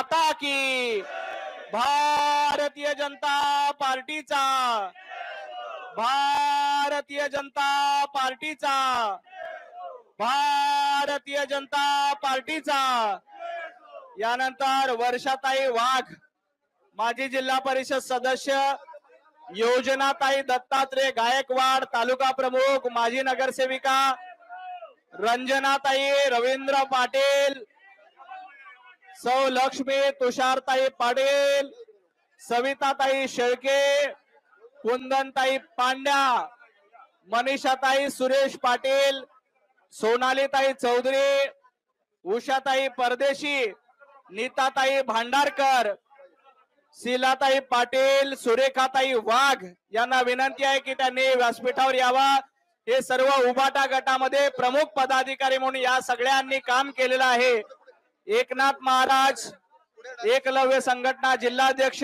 माता की, भारतीय जनता पार्टीचा, भारतीय जनता पार्टीचा, भारतीय जनता पार्टीचा। यानंतर वर्षाताई वाघ, माजी जिल्हा परिषद सदस्य, योजनाताई दत्तात्रय गायकवाड तालुका प्रमुख, माजी नगरसेविका रंजनाताई रवींद्र पाटील, सौ लक्ष्मी तुषारताई पाटील, सविताताई शेळके, कुंदनताई पांड्या, मनीषाताई सुरेश पाटील, सोनालीताई चौधरी, उषाताई परदेशी, नीताताई भांडारकर, शीलाताई पाटील, सुरेखाताई वाघ यांना विनंती आहे की त्यांनी व्यासपीठावर यावा। हे सर्व उबाटा गटामध्ये प्रमुख पदाधिकारी म्हणून या सगळ्यांनी काम केलेलं आहे। एकनाथ महाराज एकलव्य संघटना जिल्हाध्यक्ष